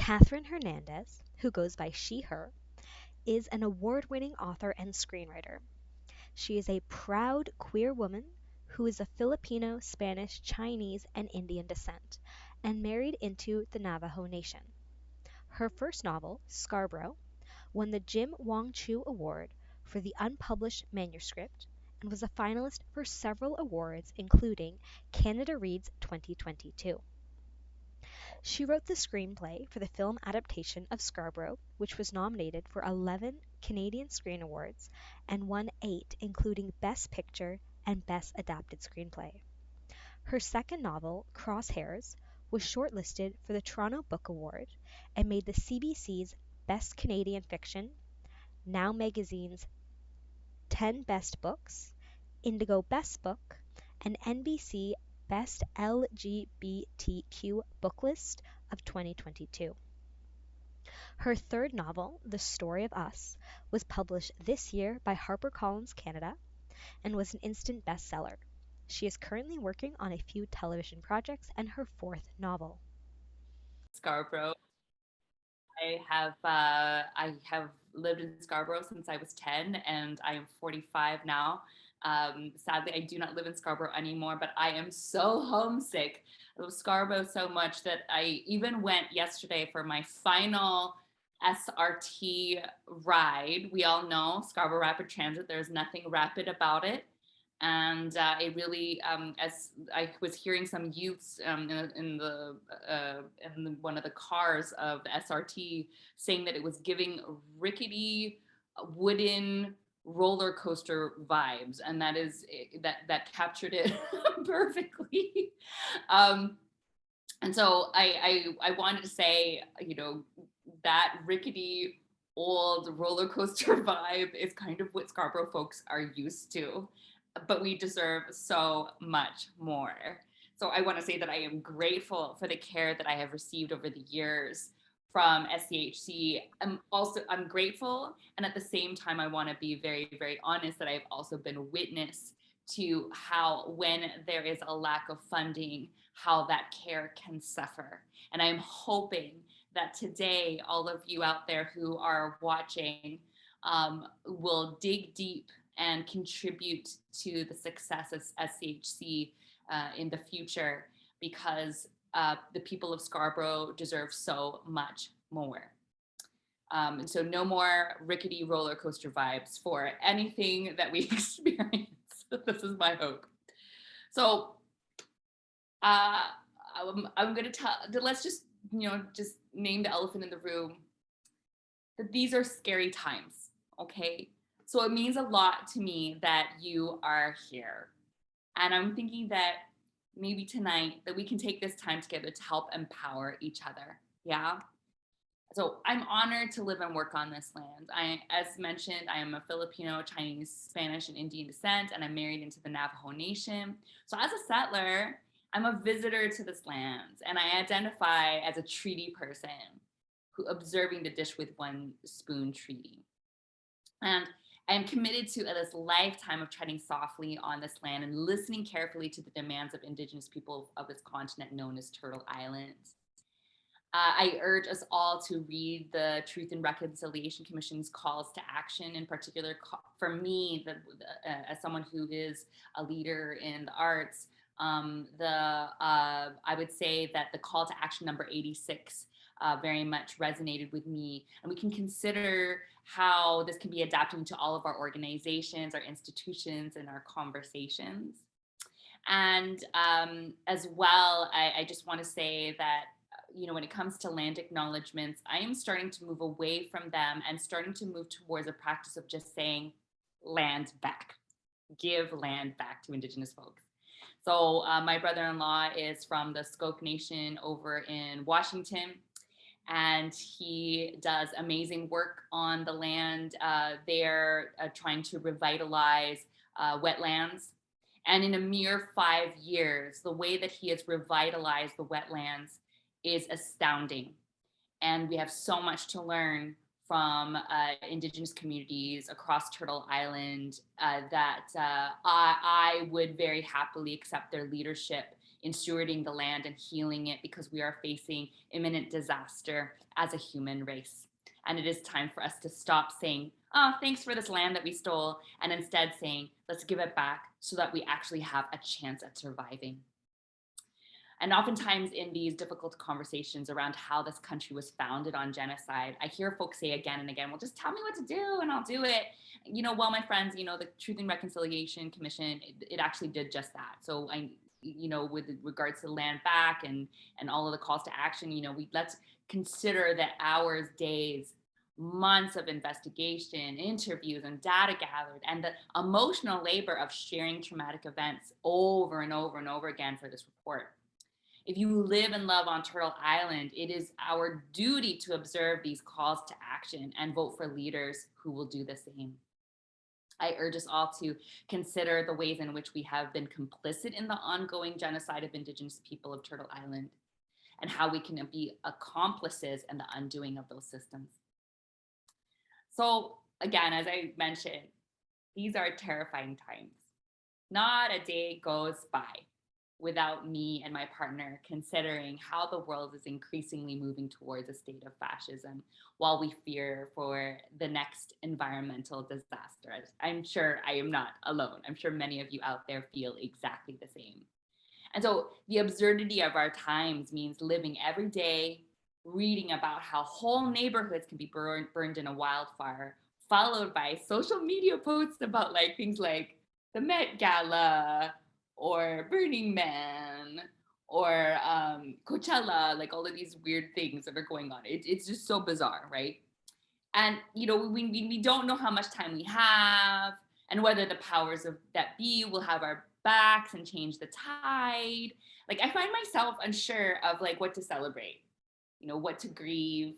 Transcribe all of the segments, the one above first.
Catherine Hernandez, who goes by she, her, is an award winning author and screenwriter. She is a proud queer woman who is of Filipino, Spanish, Chinese, and Indian descent, and married into the Navajo Nation. Her first novel, Scarborough, won the Jim Wong Chu Award for the unpublished manuscript and was a finalist for several awards, including Canada Reads 2022. She wrote the screenplay for the film adaptation of Scarborough, which was nominated for 11 Canadian Screen Awards and won 8, including Best Picture and Best Adapted Screenplay. Her second novel, Crosshairs, was shortlisted for the Toronto Book Award and made the CBC's Best Canadian Fiction, Now Magazine's 10 Best Books, Indigo Best Book, and NBC Best LGBTQ Book List of 2022. Her third novel, The Story of Us, was published this year by HarperCollins Canada and was an instant bestseller. She is currently working on a few television projects and her fourth novel. Scarborough. I have lived in Scarborough since I was 10, and I am 45 now. Sadly, I do not live in Scarborough anymore, but I am so homesick of Scarborough so much that I even went yesterday for my final SRT ride. We all know Scarborough Rapid Transit, there's nothing rapid about it. And it really, as I was hearing some youths in one of the cars of the SRT saying that it was giving rickety wooden roller coaster vibes, and that captured it perfectly. And so I wanted to say, that rickety old roller coaster vibe is kind of what Scarborough folks are used to, but we deserve so much more. So I want to say that I am grateful for the care that I have received over the years from SCHC. I'm grateful, and at the same time, I want to be very, very honest that I've also been witness to how, when there is a lack of funding, how that care can suffer. And I'm hoping that today, all of you out there who are watching will dig deep and contribute to the success of SCHC in the future, because the people of Scarborough deserve so much more. And so no more rickety roller coaster vibes for anything that we experience. This is my hope. So I'm going to tell, let's just name the elephant in the room, that these are scary times, okay? So it means a lot to me that you are here. And I'm thinking that maybe tonight that we can take this time together to help empower each other. Yeah. So I'm honored to live and work on this land. As mentioned, I am a Filipino, Chinese, Spanish, and Indian descent, and I'm married into the Navajo Nation. So as a settler, I'm a visitor to this land, and I identify as a treaty person who observing the dish with one spoon treaty. And I am committed to this lifetime of treading softly on this land and listening carefully to the demands of Indigenous people of this continent known as Turtle Island. I urge us all to read the Truth and Reconciliation Commission's calls to action, in particular for me, as someone who is a leader in the arts. I would say that the call to action number 86 very much resonated with me. And we can consider how this can be adapted into all of our organizations, our institutions, and our conversations. And as well, I just want to say that, when it comes to land acknowledgements, I am starting to move away from them and starting to move towards a practice of just saying land back, give land back to Indigenous folks. So my brother-in-law is from the Skoke Nation over in Washington, and he does amazing work on the land. They're trying to revitalize wetlands. And in a mere 5 years, the way that he has revitalized the wetlands is astounding. And we have so much to learn from Indigenous communities across Turtle Island that I would very happily accept their leadership in stewarding the land and healing it, because we are facing imminent disaster as a human race. And it is time for us to stop saying, oh, thanks for this land that we stole, and instead saying, let's give it back so that we actually have a chance at surviving. And oftentimes in these difficult conversations around how this country was founded on genocide, I hear folks say again and again, well, just tell me what to do and I'll do it. Well, my friends, the Truth and Reconciliation Commission, it actually did just that. So with regards to land back and all of the calls to action, let's consider that hours, days, months of investigation, interviews, and data gathered, and the emotional labor of sharing traumatic events over and over and over again for this report. If you live and love on Turtle Island, it is our duty to observe these calls to action and vote for leaders who will do the same. I urge us all to consider the ways in which we have been complicit in the ongoing genocide of Indigenous people of Turtle Island, and how we can be accomplices in the undoing of those systems. So again, as I mentioned, these are terrifying times. Not a day goes by without me and my partner considering how the world is increasingly moving towards a state of fascism, while we fear for the next environmental disaster. I'm sure I am not alone. I'm sure many of you out there feel exactly the same. And so the absurdity of our times means living every day, reading about how whole neighborhoods can be burned in a wildfire, followed by social media posts about things like the Met Gala, or Burning Man, or Coachella, all of these weird things that are going on. It's just so bizarre, right? And, we don't know how much time we have, and whether the powers of that be will have our backs and change the tide. I find myself unsure of what to celebrate, what to grieve,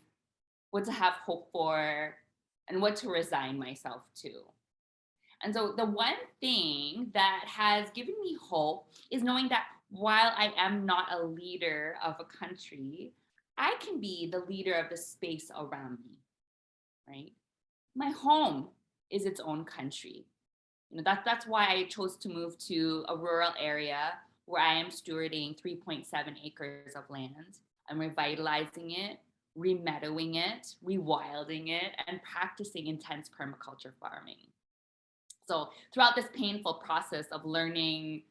what to have hope for, and what to resign myself to. And so the one thing that has given me hope is knowing that while I am not a leader of a country, I can be the leader of the space around me, right? My home is its own country. That's why I chose to move to a rural area where I am stewarding 3.7 acres of land. I'm revitalizing it, remeadowing it, rewilding it, and practicing intense permaculture farming. So throughout this painful process of learning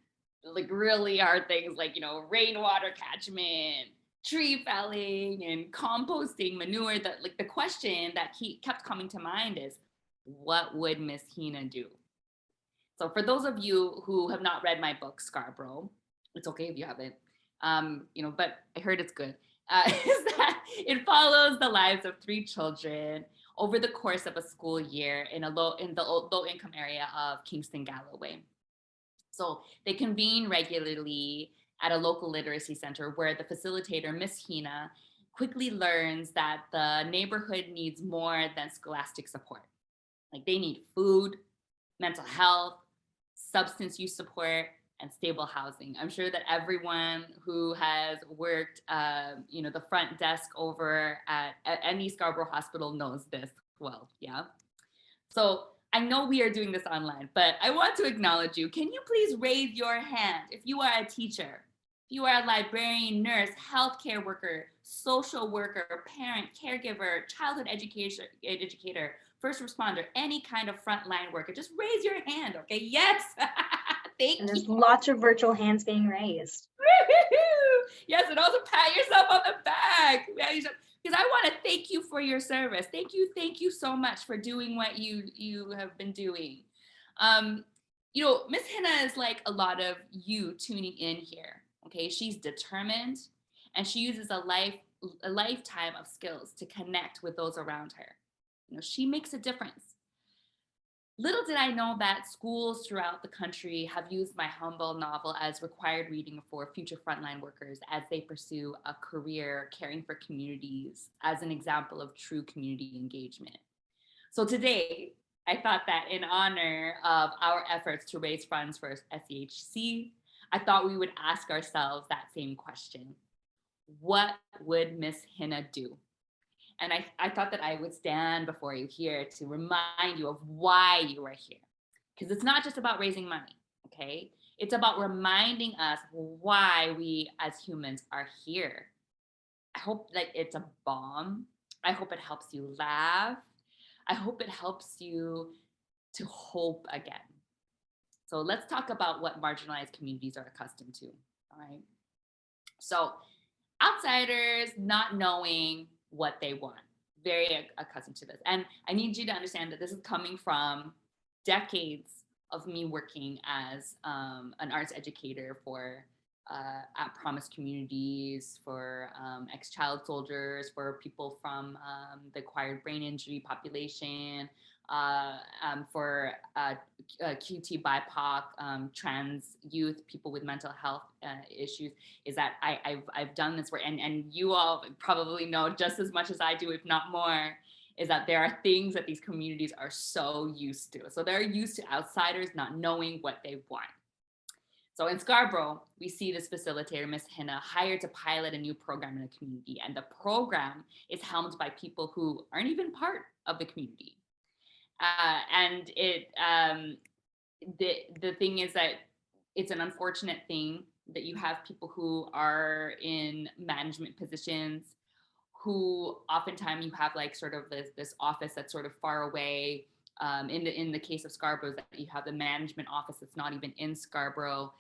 really hard things like, rainwater catchment, tree felling, and composting manure, that the question that kept coming to mind is, what would Miss Hina do? So for those of you who have not read my book, Scarborough, it's okay if you haven't, but I heard it's good, is that it follows the lives of 3 children over the course of a school year in the low-income area of Kingston, Galloway. So they convene regularly at a local literacy center where the facilitator, Miss Hina, quickly learns that the neighborhood needs more than scholastic support. They need food, mental health, substance use support, and stable housing. I'm sure that everyone who has worked, the front desk over at any Scarborough hospital knows this well, yeah? So I know we are doing this online, but I want to acknowledge you. Can you please raise your hand if you are a teacher, if you are a librarian, nurse, healthcare worker, social worker, parent, caregiver, childhood educator, first responder, any kind of frontline worker? Just raise your hand, okay? Yes. Thank you. And there's lots of virtual hands being raised. Yes, and also pat yourself on the back. Because I want to thank you for your service. Thank you so much for doing what you have been doing. Miss Hina is like a lot of you tuning in here. Okay, she's determined, and she uses a lifetime of skills to connect with those around her. She makes a difference. Little did I know that schools throughout the country have used my humble novel as required reading for future frontline workers as they pursue a career caring for communities as an example of true community engagement. So today, I thought that in honor of our efforts to raise funds for SCHC, I thought we would ask ourselves that same question. What would Miss Hina do? And I thought that I would stand before you here to remind you of why you are here. Because it's not just about raising money, okay? It's about reminding us why we as humans are here. I hope that it's a balm. I hope it helps you laugh. I hope it helps you to hope again. So let's talk about what marginalized communities are accustomed to. All right. So outsiders not knowing what they want, very accustomed to this. And I need you to understand that this is coming from decades of me working as an arts educator for at promise communities, for ex-child soldiers, for people from the acquired brain injury population, for QT BIPOC, trans youth, people with mental health issues, is that I've done this work, and you all probably know just as much as I do, if not more, is that there are things that these communities are so used to. So they're used to outsiders not knowing what they want. So in Scarborough, we see this facilitator, Miss Hina, hired to pilot a new program in the community. And the program is helmed by people who aren't even part of the community. And the thing is that it's an unfortunate thing that you have people who are in management positions who oftentimes you have like sort of this office that's sort of far away. In the case of Scarborough, that you have the management office that's not even in Scarborough,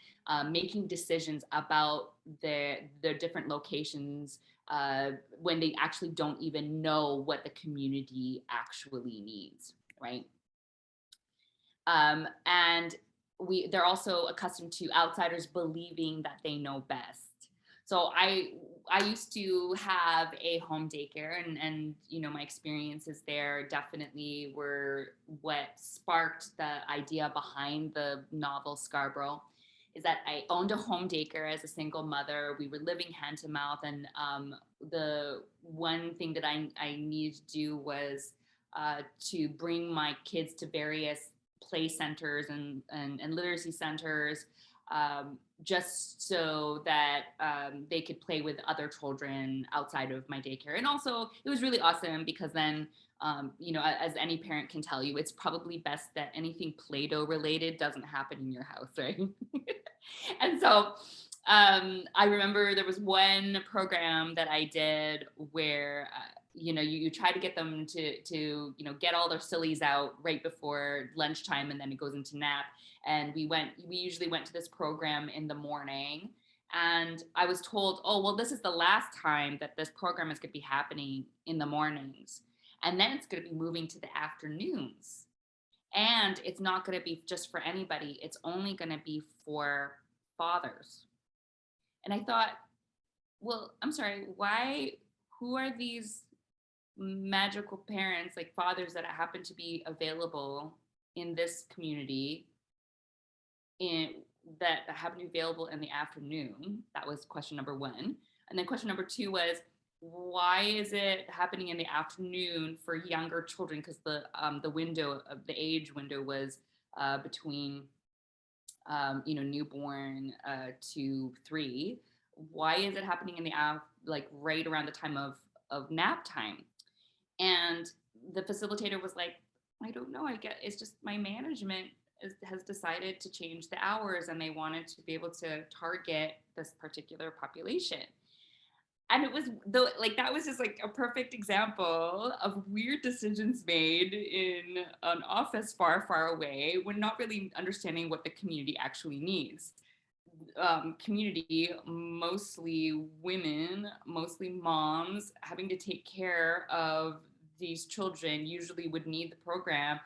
making decisions about the different locations when they actually don't even know what the community actually needs, right? And they're also accustomed to outsiders believing that they know best. So I used to have a home daycare, and you know, my experiences there definitely were what sparked the idea behind the novel Scarborough. Is that I owned a home daycare as a single mother. We were living hand to mouth, and the one thing that I needed to do was to bring my kids to various play centers and literacy centers, just so that they could play with other children outside of my daycare. And also, it was really awesome because then, you know, as any parent can tell you, it's probably best that anything Play-Doh related doesn't happen in your house, right? And so I remember there was one program that I did where you know, you try to get them to you know, get all their sillies out right before lunchtime, and then it goes into nap. And we usually went to this program in the morning, and I was told, oh well, this is the last time that this program is going to be happening in the mornings, and then it's going to be moving to the afternoons, and it's not going to be just for anybody, it's only going to be for fathers. And I thought, well, I'm sorry, why, who are these magical parents, like fathers, that happen to be available in this community, in that happen to be available in the afternoon? That was question number one. And then question number two was, why is it happening in the afternoon for younger children? Because the window of the age window was between you know, newborn to 3. Why is it happening in the like right around the time of nap time? And the facilitator was like, I don't know, I get, it's just my management has decided to change the hours, and they wanted to be able to target this particular population. And it was like, that was just like a perfect example of weird decisions made in an office far, far away, when not really understanding what the community actually needs. Community, mostly women, mostly moms, having to take care of these children, usually would need the program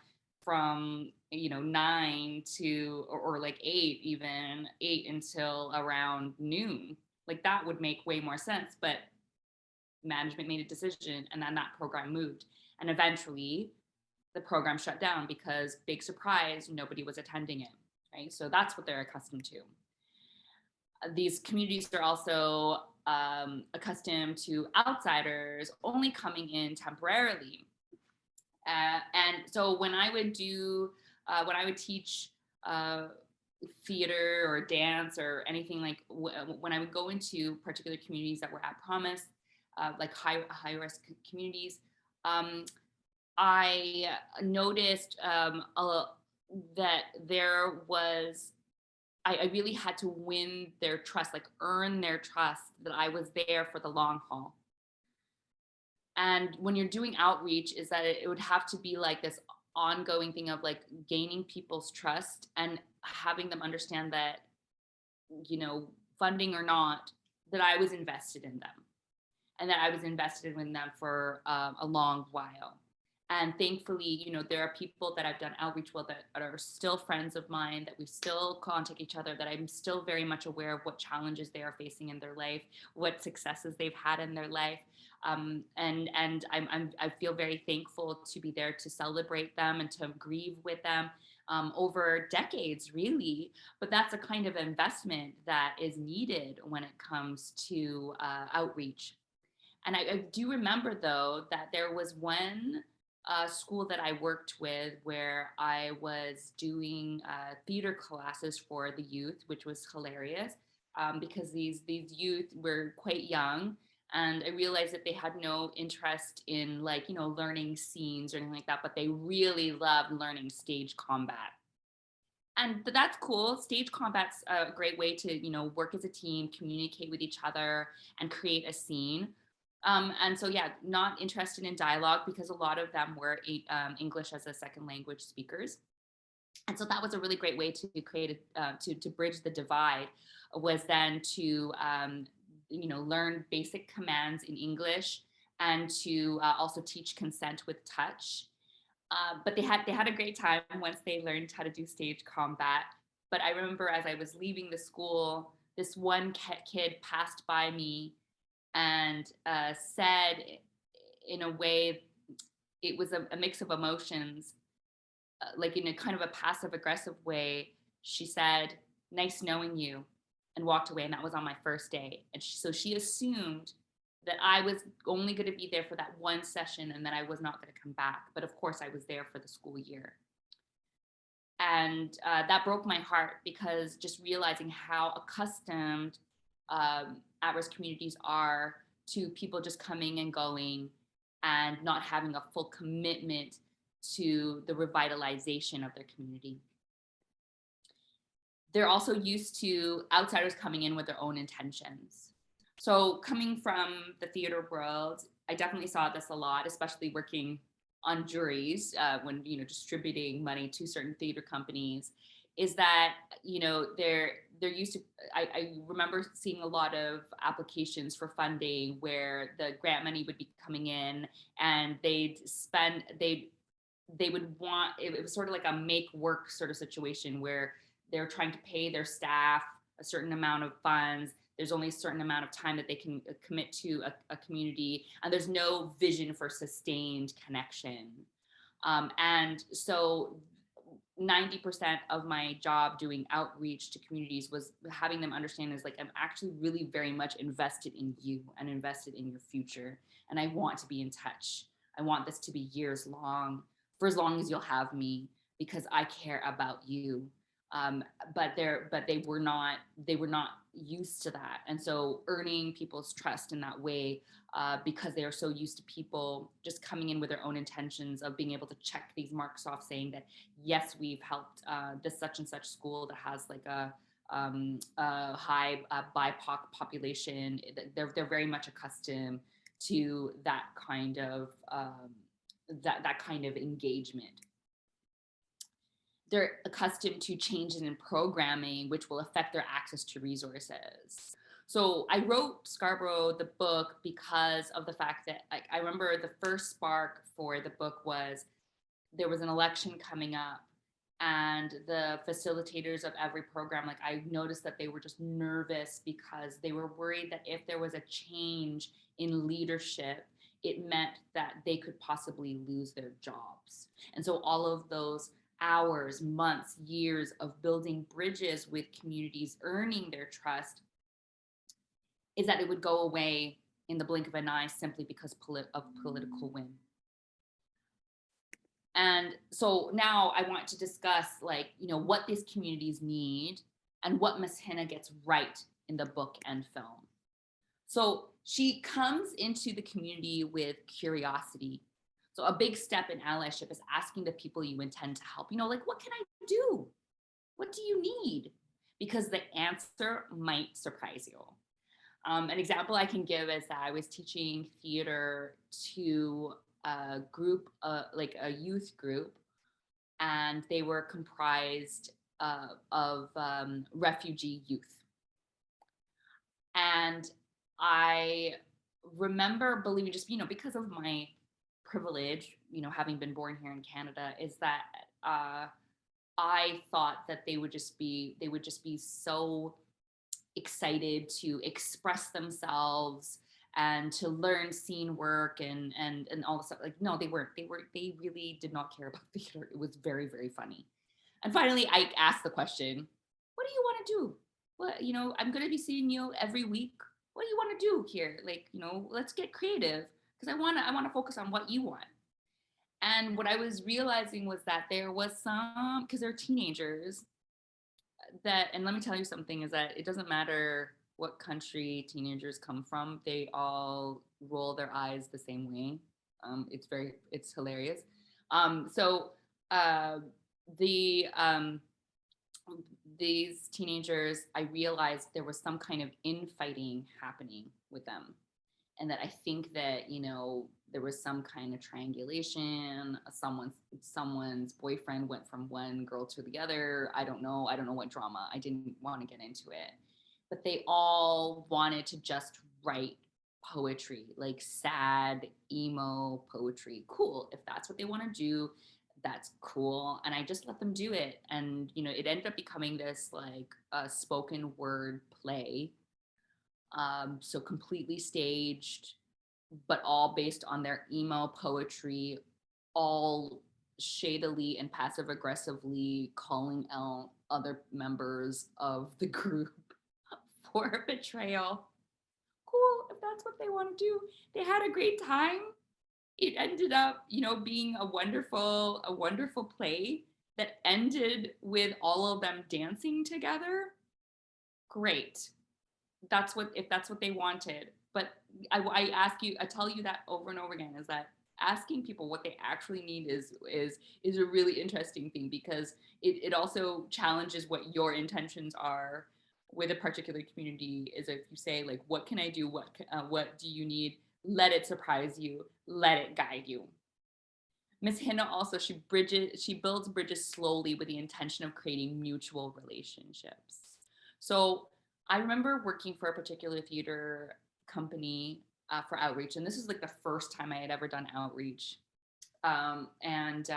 from, you know, 9 to or like 8, even 8 until around noon. Like that would make way more sense, but management made a decision, and then that program moved, and eventually the program shut down because, big surprise, nobody was attending it, right? So that's what they're accustomed to. These communities are also accustomed to outsiders only coming in temporarily. And so when I would teach theater or dance or anything, like when I would go into particular communities that were at promise, like high risk communities. I noticed that there was, I really had to win their trust, like earn their trust that I was there for the long haul. And when you're doing outreach, is that it would have to be like this ongoing thing of like gaining people's trust and having them understand that, funding or not, that I was invested in them and that I was invested in them for a long while. And thankfully, there are people that I've done outreach with that are still friends of mine, that we still contact each other, that I'm still very much aware of what challenges they are facing in their life, what successes they've had in their life. And I feel very thankful to be there to celebrate them and to grieve with them over decades, really. But that's a kind of investment that is needed when it comes to outreach. And I do remember, though, that there was one school that I worked with where I was doing theater classes for the youth, which was hilarious because these youth were quite young. And I realized that they had no interest in learning scenes or anything like that, but they really loved learning stage combat. And that's cool. Stage combat's a great way to, work as a team, communicate with each other, and create a scene. And so, yeah, not interested in dialogue because a lot of them were English as a second language speakers. And so that was a really great way to create to bridge the divide, was then to learn basic commands in English and to also teach consent with touch. But they had a great time once they learned how to do stage combat. But I remember as I was leaving the school, this one kid passed by me and said, in a way, it was a mix of emotions, like in a kind of a passive aggressive way. She said, "Nice knowing you," and walked away. And that was on my first day. And so she assumed that I was only going to be there for that one session and that I was not going to come back. But of course, I was there for the school year. And that broke my heart, because just realizing how accustomed at-risk communities are to people just coming and going and not having a full commitment to the revitalization of their community. They're also used to outsiders coming in with their own intentions. So coming from the theater world, I definitely saw this a lot, especially working on juries when distributing money to certain theater companies, is that they're used to. I remember seeing a lot of applications for funding where the grant money would be coming in, and they would want, it was sort of like a make work sort of situation where they're trying to pay their staff a certain amount of funds. There's only a certain amount of time that they can commit to a community, and there's no vision for sustained connection. And so 90% of my job doing outreach to communities was having them understand is like, I'm actually really very much invested in you and invested in your future. And I want to be in touch. I want this to be years long, for as long as you'll have me, because I care about you. But they were not used to that. And so earning people's trust in that way, because they are so used to people just coming in with their own intentions of being able to check these marks off, saying that, yes, we've helped this such and such school that has like a high BIPOC population. They're very much accustomed to that kind of that kind of engagement. They're accustomed to changes in programming, which will affect their access to resources. So I wrote Scarborough, the book, because of the fact that I remember the first spark for the book was there was an election coming up, and the facilitators of every program, like, I noticed that they were just nervous because they were worried that if there was a change in leadership, it meant that they could possibly lose their jobs. And so all of those hours, months, years of building bridges with communities, earning their trust, is that it would go away in the blink of an eye simply because of political win. And so now I want to discuss, like, what these communities need and what Miss Hina gets right in the book and film. So she comes into the community with curiosity. So a big step in allyship is asking the people you intend to help, like, what can I do? What do you need? Because the answer might surprise you. An example I can give is that I was teaching theater to a group, like a youth group, and they were comprised of refugee youth. And I remember believing, just, because of my privilege, having been born here in Canada, is that I thought that they would just be so excited to express themselves and to learn scene work and all this stuff. Like, no, they weren't. They really did not care about theater. It was very, very funny. And finally, I asked the question, what do you want to do? What, I'm going to be seeing you every week. What do you want to do here? Like, let's get creative, because I want to focus on what you want. And what I was realizing was that there was some, because they're teenagers, and let me tell you something, is that it doesn't matter what country teenagers come from, they all roll their eyes the same way. It's hilarious. So the these teenagers, I realized there was some kind of infighting happening with them, and that I think that there was some kind of triangulation. Someone's boyfriend went from one girl to the other. I don't know what drama. I didn't want to get into it, but they all wanted to just write poetry, like sad emo poetry. Cool, if that's what they want to do, that's cool. And I just let them do it, and it ended up becoming this like a spoken word play, so completely staged, but all based on their emo poetry, all shadily and passive aggressively calling out other members of the group for betrayal. Cool, if that's what they want to do. They had a great time. It ended up, being a wonderful play that ended with all of them dancing together. Great. If that's what they wanted. But I tell you that over and over again, is that asking people what they actually need is a really interesting thing, because it also challenges what your intentions are with a particular community. Is if you say, like, what can I do? What do you need? Let it surprise you. Let it guide you. Miss Hina also, she builds bridges slowly with the intention of creating mutual relationships. So I remember working for a particular theater company for outreach, and this is like the first time I had ever done outreach. And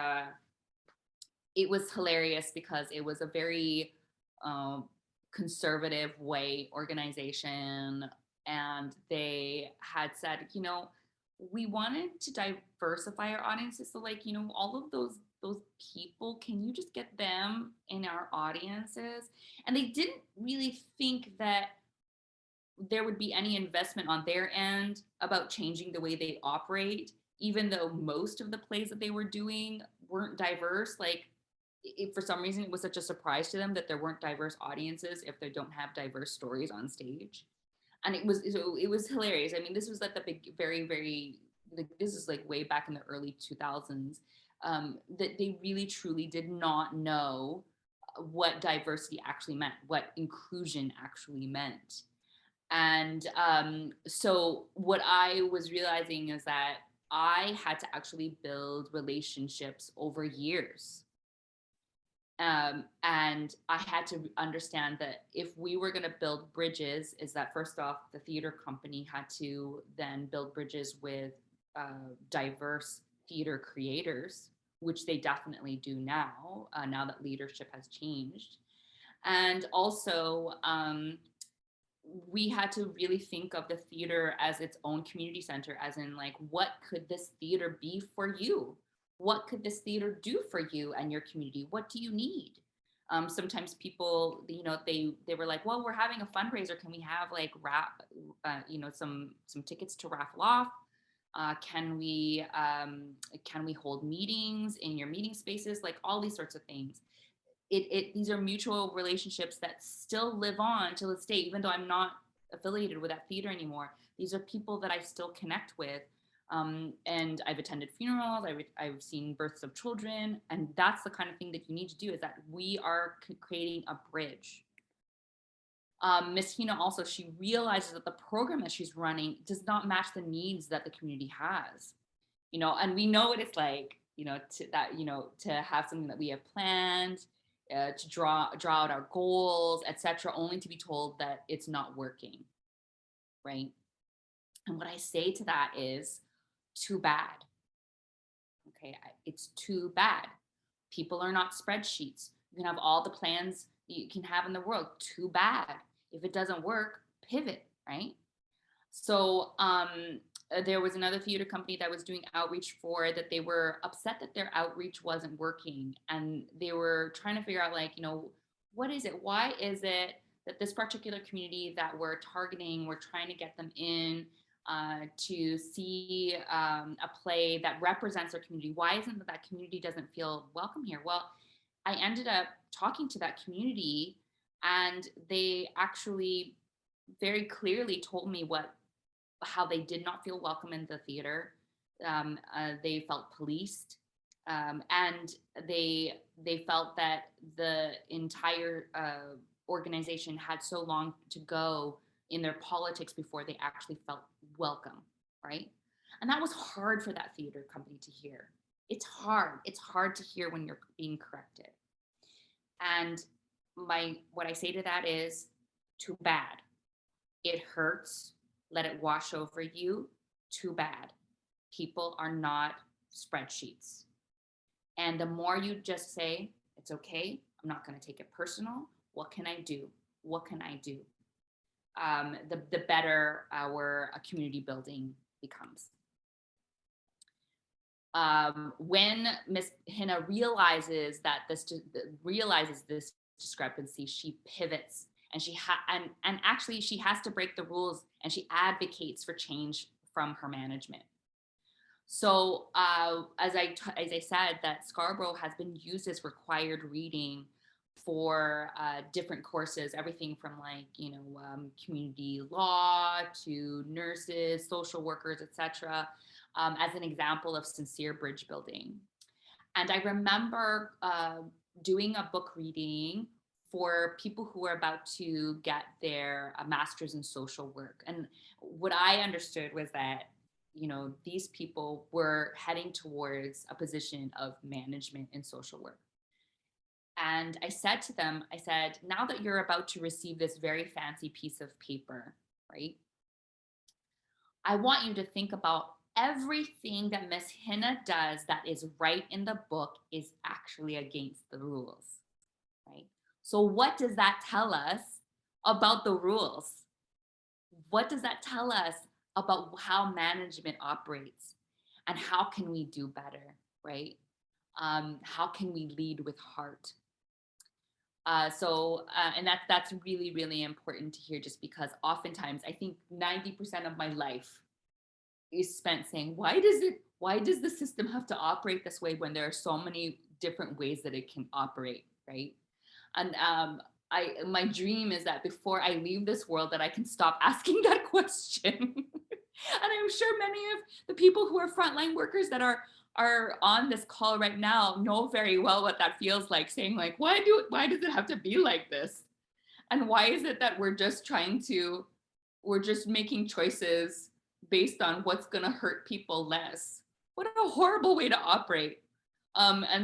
it was hilarious because it was a very conservative way organization, and they had said, we wanted to diversify our audiences. So, like, all of those people, can you just get them in our audiences? And they didn't really think that there would be any investment on their end about changing the way they operate, even though most of the plays that they were doing weren't diverse. Like, for some reason, it was such a surprise to them that there weren't diverse audiences if they don't have diverse stories on stage. And it was hilarious. I mean, this was at the big, very, very, like, this is like way back in the early 2000s, that they really truly did not know what diversity actually meant, what inclusion actually meant. And so what I was realizing is that I had to actually build relationships over years. And I had to understand that if we were going to build bridges, is that first off, the theater company had to then build bridges with diverse theater creators, which they definitely do now, now that leadership has changed. And also, we had to really think of the theater as its own community center, as in, like, what could this theater be for you? What could this theater do for you and your community? What do you need? Sometimes people, they were like, well, we're having a fundraiser. Can we have like some tickets to raffle off? Can we hold meetings in your meeting spaces? Like, all these sorts of things. These are mutual relationships that still live on to this day, even though I'm not affiliated with that theater anymore. These are people that I still connect with. And I've attended funerals, I've seen births of children, and that's the kind of thing that you need to do, is that we are creating a bridge. Miss Hina also, she realizes that the program that she's running does not match the needs that the community has. And we know what it's like, to have something that we have planned, to draw out our goals, etc., only to be told that it's not working, right? And what I say to that is, too bad. Okay, it's too bad. People are not spreadsheets. You can have all the plans you can have in the world. Too bad. If it doesn't work, pivot, right? So there was another theater company that was doing outreach for that. They were upset that their outreach wasn't working, and they were trying to figure out, like, what is it? Why is it that this particular community that we're targeting, we're trying to get them in to see a play that represents their community? Why isn't it that community doesn't feel welcome here? Well, I ended up talking to that community, and they actually very clearly told me how they did not feel welcome in the theater. They felt policed, and they felt that the entire organization had so long to go in their politics before they actually felt welcome, right? And that was hard for that theater company to hear. It's hard to hear when you're being corrected. And what I say to that is, too bad. It hurts. Let it wash over you. Too bad. People are not spreadsheets. And the more you just say, it's okay, I'm not going to take it personal. What can I do? What can I do? The better our community building becomes. When Miss Hina realizes this discrepancy, she pivots, and and actually she has to break the rules, and she advocates for change from her management. So as I said, that Scarborough has been used as required reading for different courses, everything from community law to nurses, social workers, etc., as an example of sincere bridge building. And I remember doing a book reading for people who are about to get their master's in social work. And what I understood was that, these people were heading towards a position of management in social work. And I said to them, now that you're about to receive this very fancy piece of paper, right? I want you to think about everything that Miss Hina does that is right in the book is actually against the rules, right? So what does that tell us about the rules? What does that tell us about how management operates, and how can we do better, right? How can we lead with heart? And that's really, really important to hear, just because oftentimes I think 90% of my life is spent saying, why does the system have to operate this way when there are so many different ways that it can operate, right? And my dream is that before I leave this world, that I can stop asking that question. And I'm sure many of the people who are frontline workers that are on this call right now know very well what that feels like, saying like, why does it have to be like this? And why is it that we're just making choices based on what's going to hurt people less? What a horrible way to operate.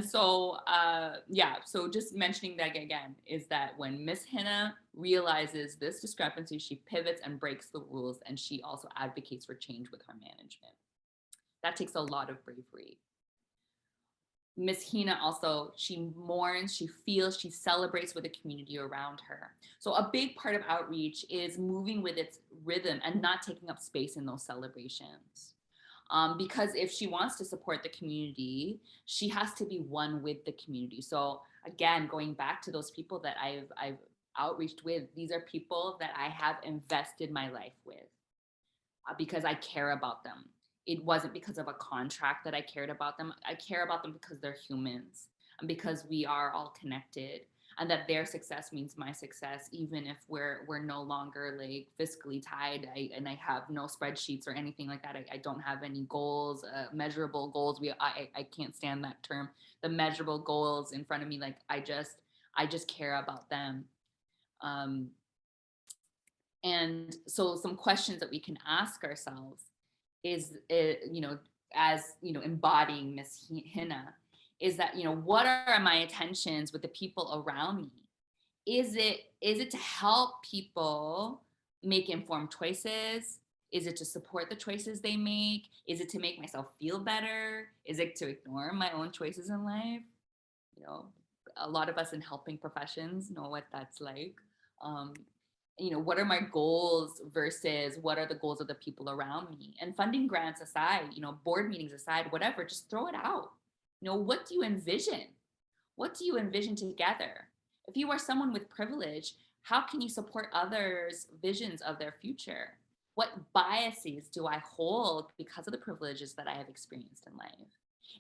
So just mentioning that again is that when Miss Hina realizes this discrepancy, she pivots and breaks the rules, and she also advocates for change with her management. That takes a lot of bravery. Miss Hina also, she mourns, she feels, she celebrates with the community around her. So a big part of outreach is moving with its rhythm and not taking up space in those celebrations. Because if she wants to support the community, she has to be one with the community. So again, going back to those people that I've outreached with, these are people that I have invested my life with because I care about them. It wasn't because of a contract that I cared about them. I care about them because they're humans, and because we are all connected, and that their success means my success, even if we're no longer like fiscally tied. And I have no spreadsheets or anything like that. I don't have any goals, measurable goals. I can't stand that term, the measurable goals in front of me. Like I just care about them. And so some questions that we can ask ourselves is, as embodying Miss Hina, is that, what are my intentions with the people around me? Is it to help people make informed choices? Is it to support the choices they make? Is it to make myself feel better? Is it to ignore my own choices in life? A lot of us in helping professions know what that's like. What are my goals versus what are the goals of the people around me? And funding grants aside, board meetings aside, whatever, just throw it out. What do you envision? What do you envision together? If you are someone with privilege, how can you support others' visions of their future? What biases do I hold because of the privileges that I have experienced in life?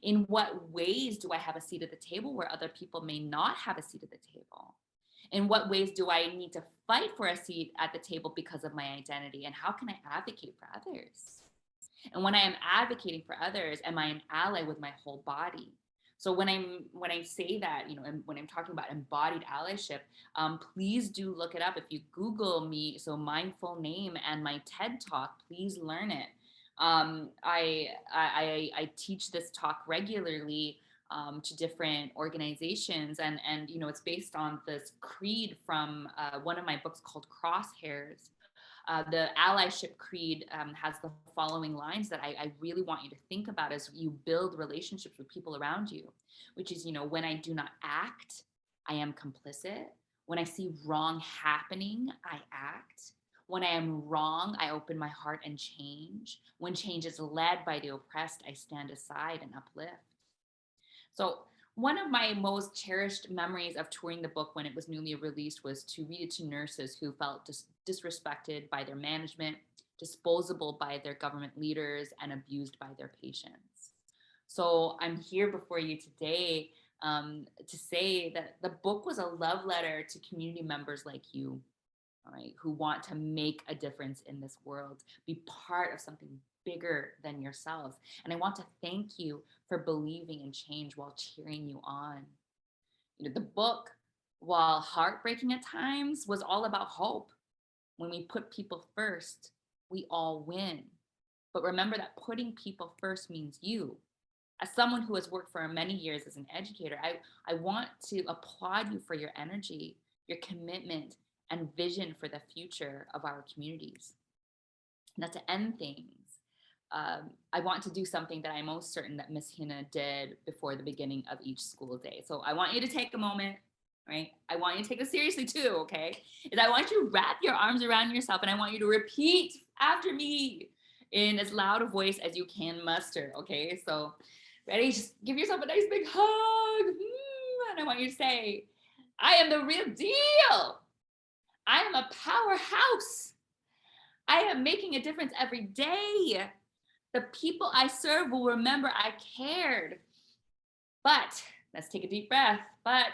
In what ways do I have a seat at the table where other people may not have a seat at the table? In what ways do I need to fight for a seat at the table because of my identity? And how can I advocate for others? And when I am advocating for others, am I an ally with my whole body? So when I say that, and when I'm talking about embodied allyship, please do look it up. If you Google me, so my full name and my TED Talk, please learn it. I teach this talk regularly to different organizations, and it's based on this creed from one of my books called Crosshairs. The allyship creed has the following lines that I really want you to think about as you build relationships with people around you, which is, when I do not act, I am complicit. When I see wrong happening, I act. When I am wrong, I open my heart and change. When change is led by the oppressed, I stand aside and uplift. So one of my most cherished memories of touring the book when it was newly released was to read it to nurses who felt disrespected by their management, disposable by their government leaders, and abused by their patients. So I'm here before you today to say that the book was a love letter to community members like you, all right, who want to make a difference in this world, be part of something bigger than yourselves. And I want to thank you for believing in change while cheering you on. The book, while heartbreaking at times, was all about hope. When we put people first, we all win. But remember that putting people first means you. As someone who has worked for many years as an educator, I want to applaud you for your energy, your commitment, and vision for the future of our communities. Now, to end things, I want to do something that I'm most certain that Miss Hina did before the beginning of each school day. So I want you to take a moment, right? I want you to take this seriously too, okay? Is I want you to wrap your arms around yourself and I want you to repeat after me in as loud a voice as you can muster, okay? So ready? Just give yourself a nice big hug. And I want you to say, I am the real deal. I am a powerhouse. I am making a difference every day. The people I serve will remember I cared. But, let's take a deep breath, but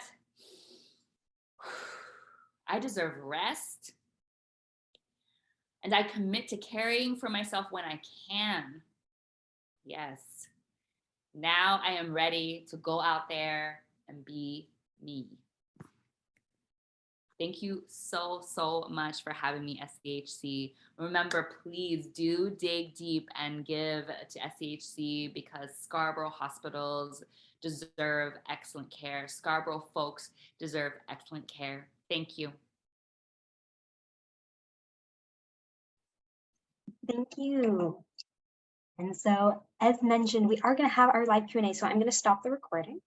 I deserve rest. And I commit to caring for myself when I can. Yes. Now I am ready to go out there and be me. Thank you so much for having me, SCHC. Remember, please do dig deep and give to SCHC because Scarborough hospitals deserve excellent care. Scarborough folks deserve excellent care. Thank you. Thank you. And so, as mentioned, we are going to have our live Q&A, so I'm going to stop the recording.